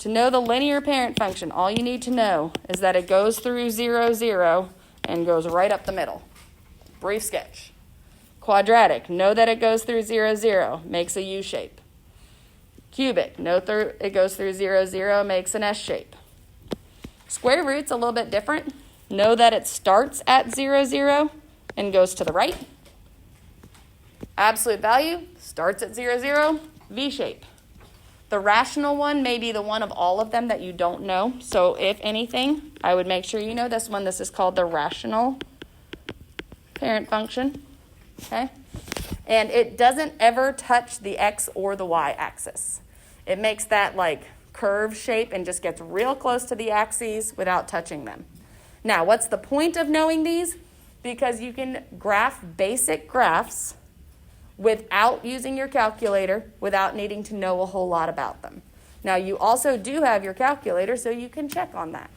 To know the linear parent function, all you need to know is that it goes through 0, 0, and goes right up the middle. Brief sketch. Quadratic, know that it goes through 0, 0, makes a U shape. Cubic, know it goes through 0, 0, makes an S shape. Square root's a little bit different. Know that it starts at 0, 0, and goes to the right. Absolute value starts at 0, 0, V shape. The rational one may be the one of all of them that you don't know. So if anything, I would make sure you know this one. This is called the rational parent function. Okay? And it doesn't ever touch the X or the Y axis. It makes that like curve shape and just gets real close to the axes without touching them. Now, what's the point of knowing these? Because you can graph basic graphs without using your calculator, without needing to know a whole lot about them. Now, you also do have your calculator, so you can check on that.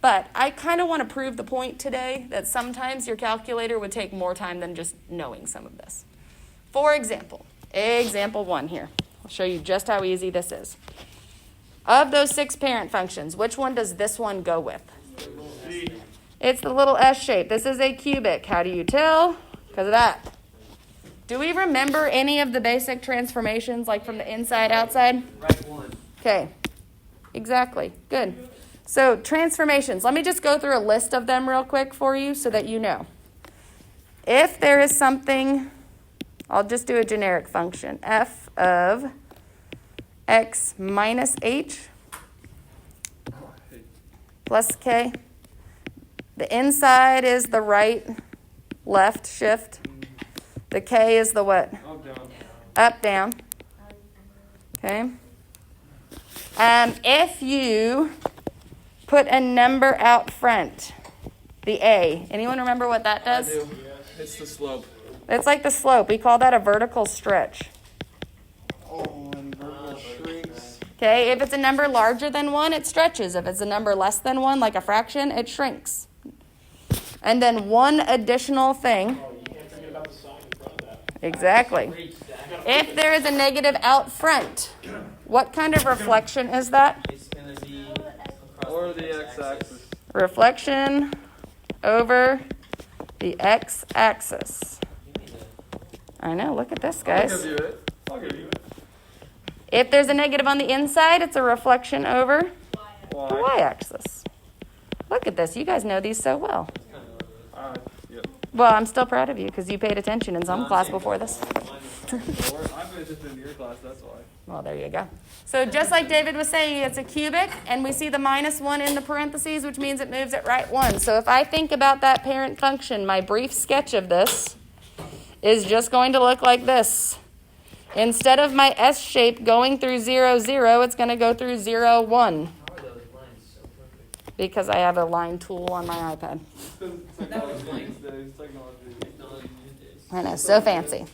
But I kind of want to prove the point today that sometimes your calculator would take more time than just knowing some of this. For example, example 1 here. I'll show you just how easy this is. Of those 6 parent functions, which one does this one go with? It's the little S shape. This is a cubic. How do you tell? Because of that. Do we remember any of the basic transformations, like from the inside, outside? Right one. Okay. Exactly. Good. So transformations. Let me just go through a list of them real quick for you so that you know. If there is something, I'll just do a generic function. F of x minus h plus k. The inside is the right, left shift. The k is the what? Up, down. Okay. If you put a number out front, the a, anyone remember what that does? I do. It's the slope. It's like the slope. We call that a vertical stretch. Oh, and vertical shrinks. Okay, if it's a number larger than 1, it stretches. If it's a number less than 1, like a fraction, it shrinks. And then one additional thing. Oh, you can't forget about the sign in front of that. Exactly. If there is a negative out front, what kind of reflection is that? It's going to be across Or the x-axis. Reflection over the x-axis. I know, look at this, I'll guys. give you it. I'll give you it. If there's a negative on the inside, it's a reflection over the Why? y-axis. Look at this. You guys know these so well. Yep. Well, I'm still proud of you because you paid attention in some class before this. I've been just in your class, that's why. Well, there you go. So just like David was saying, it's a cubic, and we see the -1 in the parentheses, which means it moves at right 1. So if I think about that parent function, my brief sketch of this is just going to look like this. Instead of my S shape going through 0, 0, it's going to go through 0, 1. How are those lines so perfect? Because I have a line tool on my iPad. I know, so fancy.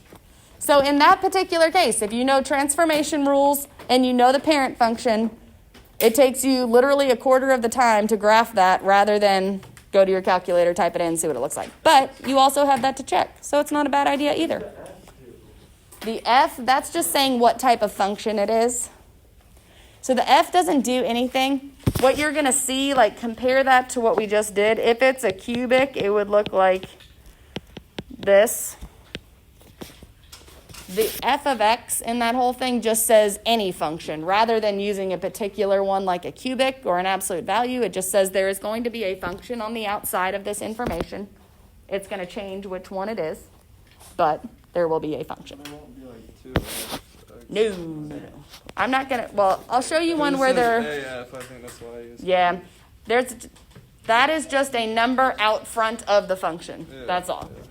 So in that particular case, if you know transformation rules and you know the parent function, it takes you literally a quarter of the time to graph that rather than go to your calculator, type it in, and see what it looks like. But you also have that to check, so it's not a bad idea either. The F, that's just saying what type of function it is. So the F doesn't do anything. What you're going to see, like compare that to what we just did. If it's a cubic, it would look like this. The f of x in that whole thing just says any function. Rather than using a particular one like a cubic or an absolute value, it just says there is going to be a function on the outside of this information. It's going to change which one it is, but there will be a function. There won't be like 2 No. I'm not going to, well, I'll show you one where they're, AF, I think that's why I use yeah, that is just a number out front of the function. Yeah, That's all. yeah.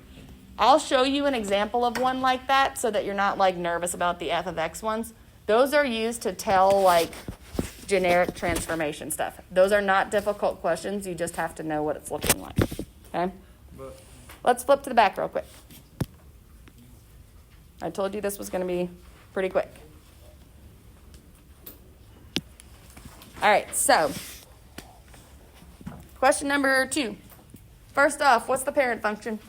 I'll show you an example of one like that so that you're not like nervous about the f of x ones. Those are used to tell like generic transformation stuff. Those are not difficult questions. You just have to know what it's looking like. Okay? But Let's flip to the back real quick. I told you this was going to be pretty quick. All right, so question number 2. First off, what's the parent function?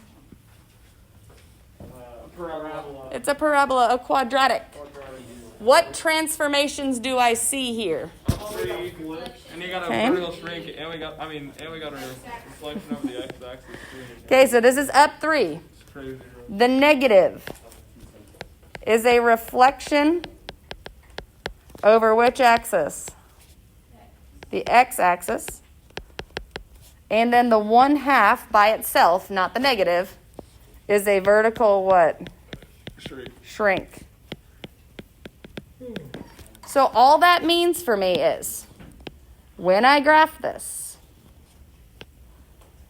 Parabola. It's a parabola, a quadratic. What transformations do I see here? Three, and you got a Okay. vertical shrink, and we got a reflection over the x-axis too. Okay, so this is up 3. It's crazy. Bro. The negative is a reflection over which axis? The x-axis. And then the 1/2 by itself, not the negative, is a vertical what? Shrink. So all that means for me is, when I graph this,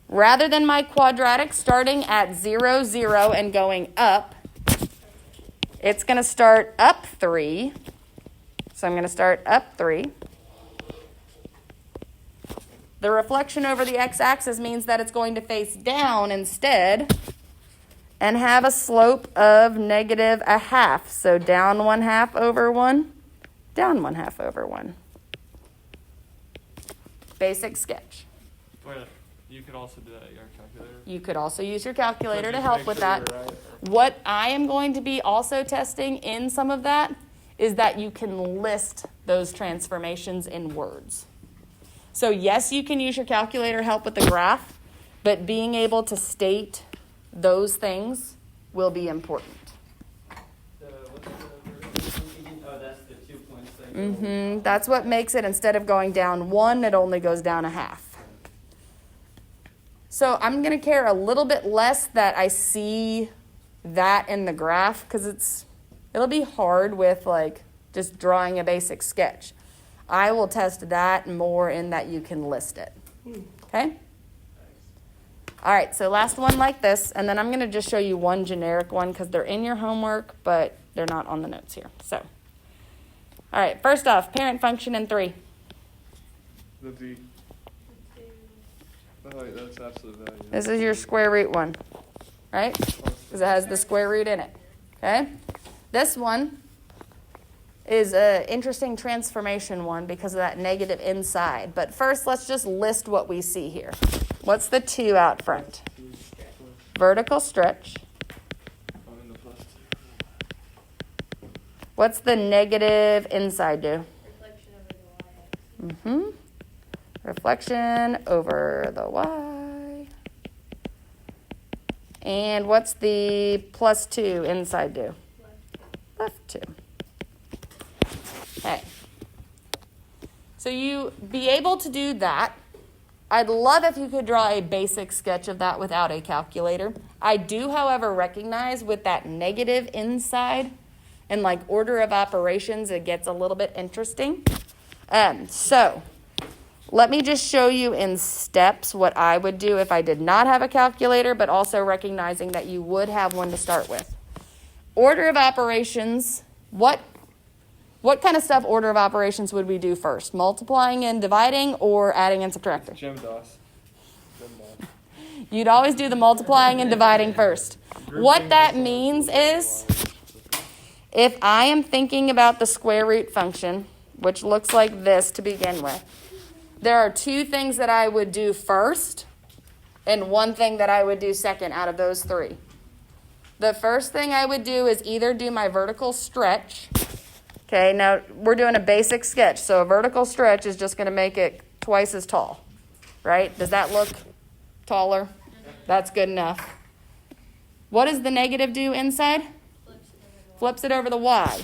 rather than my quadratic starting at 0, 0 and going up, it's going to start up 3. So I'm going to start up 3. The reflection over the x-axis means that it's going to face down instead and have a slope of negative 1/2. So down 1/2 over 1, down 1/2 over 1. Basic sketch. Wait, you could also do that at your calculator. You could also use your calculator to Just help make with sure that. you're right. What I am going to be also testing in some of that is that you can list those transformations in words. So yes, you can use your calculator to help with the graph, but being able to state those things will be important. Oh, that's the 2 points thing. That's what makes it, instead of going down 1, it only goes down 1/2. So I'm going to care a little bit less that I see that in the graph, because it'll be hard with like just drawing a basic sketch. I will test that more in that you can list it. Okay? All right, so last one like this, and then I'm going to just show you one generic one because they're in your homework, but they're not on the notes here. So, all right, first off, parent function in 3. The v. Oh wait, that's absolute value. This is your square root one, right? Because it has the square root in it. Okay? This one is an interesting transformation one because of that negative inside. But first, let's just list what we see here. What's the 2 out front? Vertical stretch. What's the negative inside do? Reflection over the y. And what's the plus 2 inside do? Left 2. Okay. So you be able to do that. I'd love if you could draw a basic sketch of that without a calculator. I do, however, recognize with that negative inside and like order of operations, it gets a little bit interesting. So let me just show you in steps what I would do if I did not have a calculator, but also recognizing that you would have one to start with. Order of operations, what kind of stuff order of operations would we do first? Multiplying and dividing or adding and subtracting? Jim Doss. You'd always do the multiplying and dividing first. What that means is, if I am thinking about the square root function, which looks like this to begin with, there are 2 things that I would do first and 1 thing that I would do second out of those 3. The first thing I would do is either do my vertical stretch. Okay, now we're doing a basic sketch, so a vertical stretch is just going to make it twice as tall, right? Does that look taller? That's good enough. What does the negative do inside? Flips it over the y.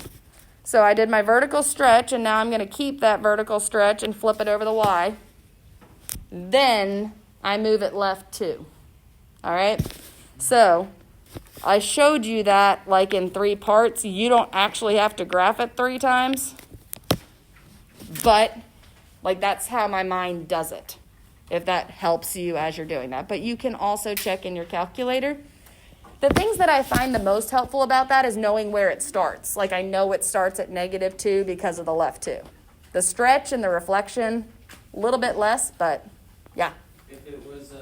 So I did my vertical stretch, and now I'm going to keep that vertical stretch and flip it over the y. Then I move it left 2. All right? So I showed you that like in 3 parts. You don't actually have to graph it 3 times. But like that's how my mind does it, if that helps you as you're doing that. But you can also check in your calculator. The things that I find the most helpful about that is knowing where it starts. Like I know it starts at -2 because of the left 2. The stretch and the reflection, a little bit less, but yeah. If it was,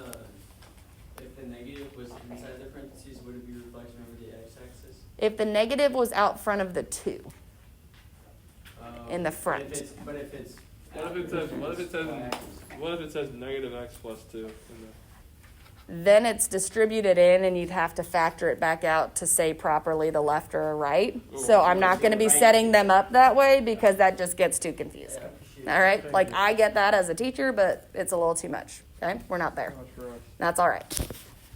if the negative was inside the parentheses, would it be reflection over the x-axis? If the negative was out front of the 2 in the front. But if it's What if it says negative x plus 2? then it's distributed in and you'd have to factor it back out to say properly the left or a right. So I'm not going to be setting them up that way because that just gets too confusing. All right? Like, I get that as a teacher, but it's a little too much. Okay? We're not there. That's all right.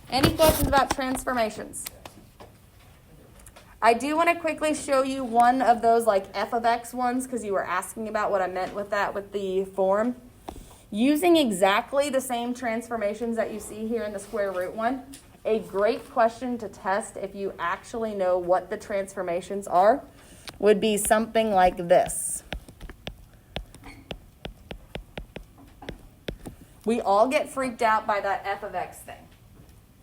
Any questions about transformations? I do want to quickly show you one of those like f of x ones because you were asking about what I meant with that with the form. Using exactly the same transformations that you see here in the square root one, a great question to test if you actually know what the transformations are would be something like this. We all get freaked out by that f of x thing.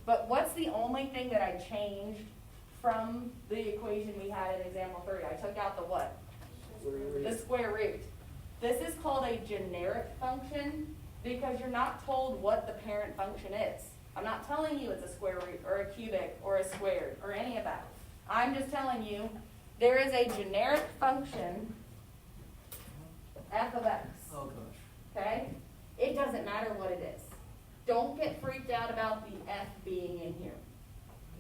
But what's the only thing that I changed from the equation we had in example 3? I took out the what? The square root. This is called a generic function because you're not told what the parent function is. I'm not telling you it's a square root or a cubic or a squared or any of that. I'm just telling you there is a generic function, f of x. Oh, gosh. Okay? It doesn't matter what it is. Don't get freaked out about the f being in here.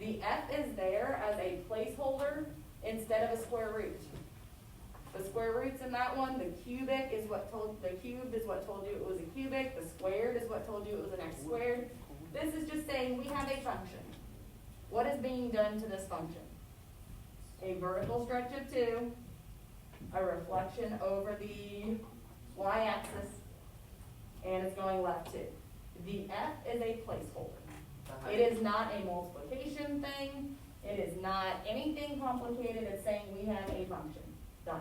The f is there as a placeholder instead of a square root. The square root's in that one. The cubed is what told you it was a cubic. The squared is what told you it was an x squared. This is just saying we have a function. What is being done to this function? A vertical stretch of 2, a reflection over the y-axis, and it's going left 2. The f is a placeholder. It is not a multiplication thing. It is not anything complicated. It's saying we have a function. Done.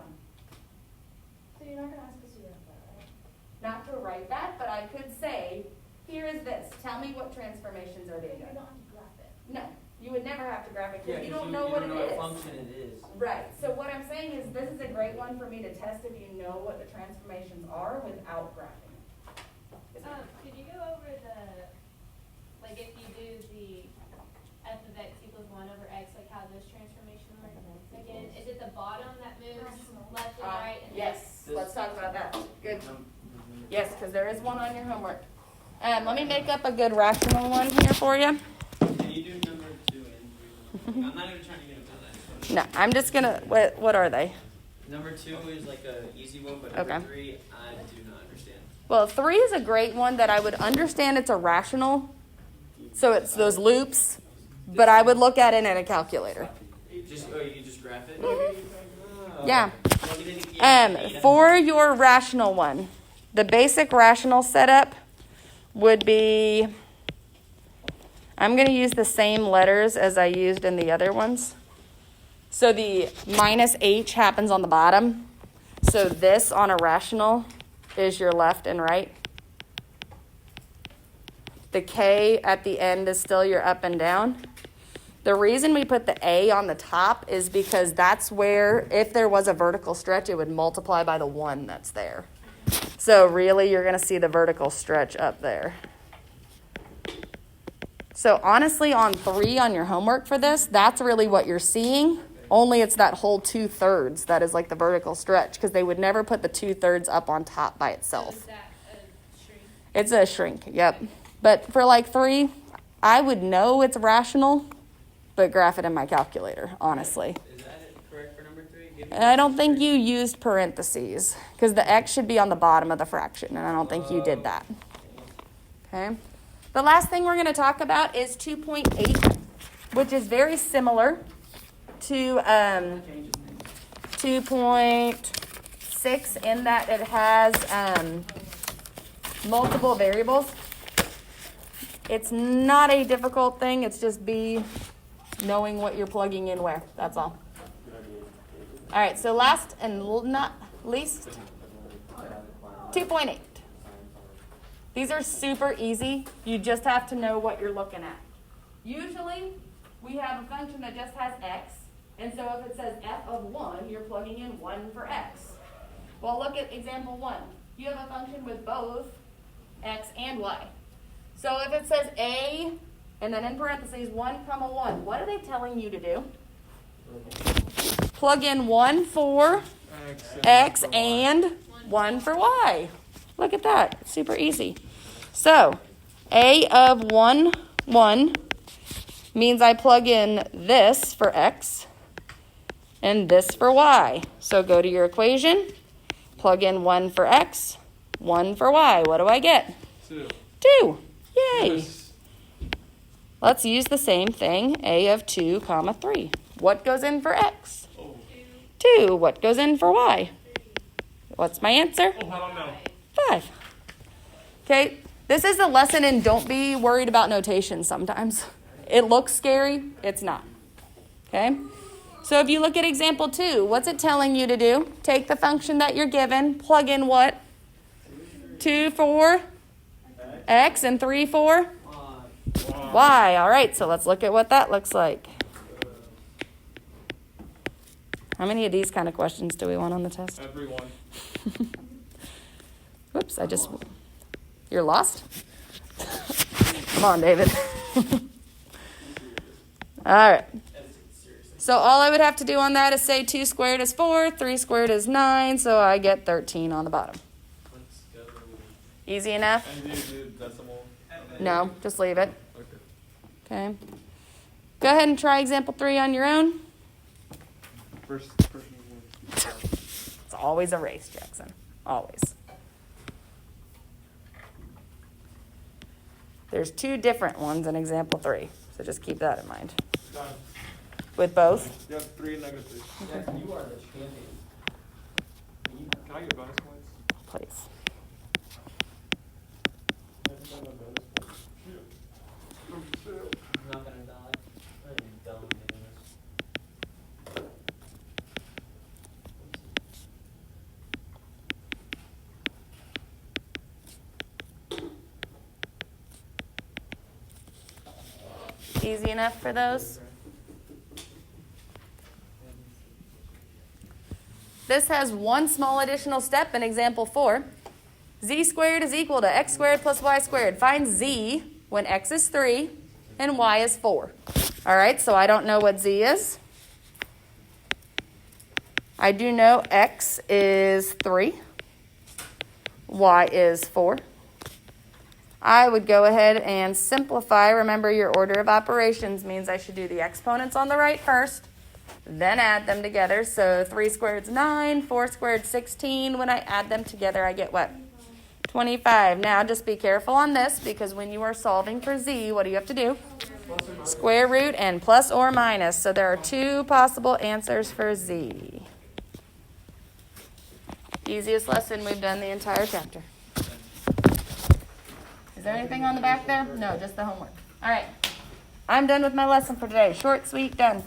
So you're not going to ask us to write that, right? Not to write that, but I could say, here is this. Tell me what transformations are being You done. don't have to graph it. No, you would never have to graph it Yeah, because you 'cause don't know what it is. function it is. Right. So what I'm saying is this is a great one for me to test if you know what the transformations are without graphing. Could you go over like if you do the f of x equals 1 over x, like how those transformations work? Again, is it the bottom that moves left and right? And Yes, let's talk about that. Good. Yes, because there is one on your homework. Let me make up a good rational one here for you. Can you do number 2 and 3? I'm not even trying to get into that. No, I'm just going to, what are they? Number 2 is like a easy one, but number Okay. 3, I do not understand. Well, 3 is a great one that I would understand it's a rational. So it's those loops, but I would look at it in a calculator. You can just graph it? Mhm. Oh. Yeah. Plug it in. For your rational one, the basic rational setup would be, I'm going to use the same letters as I used in the other ones. So the minus h happens on the bottom. So this on a rational is your left and right. The k at the end is still your up and down. The reason we put the a on the top is because that's where, if there was a vertical stretch, it would multiply by the 1 that's there. So really, you're going to see the vertical stretch up there. So honestly, on 3 on your homework for this, that's really what you're seeing. Only it's that whole 2/3 that is like the vertical stretch, because they would never put the 2/3 up on top by So itself. is that a shrink? It's a shrink, yep. But for like 3, I would know it's rational, but graph it in my calculator, honestly. Is that correct for number 3? Give me And I don't think you used parentheses, because the x should be on the bottom of the fraction, and I don't think you did that. Okay. The last thing we're going to talk about is 2.8, which is very similar to 2.6 in that it has multiple variables. It's not a difficult thing. It's just knowing what you're plugging in where. That's all. All right, so last and not least, 2.8. These are super easy. You just have to know what you're looking at. Usually, we have a function that just has x, and so if it says f of 1, you're plugging in 1 for x. Well, look at example 1. You have a function with both x and y. So if it says a, and then in parentheses, 1 comma 1, what are they telling you to do? Plug in 1 for x and 1 for y. Look at that. Super easy. So, a of 1 1 means I plug in this for x and this for y. So go to your equation, plug in 1 for x, 1 for y. What do I get? 2. 2. Yay. Yes. Let's use the same thing, a of 2 comma 3. What goes in for x? Oh. 2. What goes in for y? What's my answer? Oh, I don't know. 5. Okay, this is a lesson in don't be worried about notation sometimes. It looks scary, it's not. Okay, so if you look at example 2, what's it telling you to do? Take the function that you're given, plug in what? 2 for x and 3 for y. All right, so let's look at what that looks like. How many of these kind of questions do we want on the test? Everyone. Whoops, you're lost? Come on, David. All right. So all I would have to do on that is say 2 squared is 4, 3 squared is 9, so I get 13 on the bottom. Easy enough? And you do decimal. No, just leave it. Okay. Okay. Go ahead and try example 3 on your own. First person. It's always a race, Jackson. Always. There's 2 different ones in example 3, so just keep that in mind. Done. With both? You have 3 negatives. Jackson, you are the champion. Can I get bonus points? Please. I'm not gonna die. I'm dumb doing this. Easy enough for those? This has one small additional step in example 4. Z squared is equal to x squared plus y squared. Find z when x is 3 and y is 4. All right, so I don't know what z is. I do know x is 3. Y is 4. I would go ahead and simplify. Remember, your order of operations means I should do the exponents on the right first, then add them together. So 3 squared is 9, 4 squared is 16. When I add them together, I get what? 25. Now, just be careful on this, because when you are solving for z, what do you have to do? Square root and plus or minus. So there are 2 possible answers for z. Easiest lesson we've done the entire chapter. Is there anything on the back there? No, just the homework. All right. I'm done with my lesson for today. Short, sweet, done.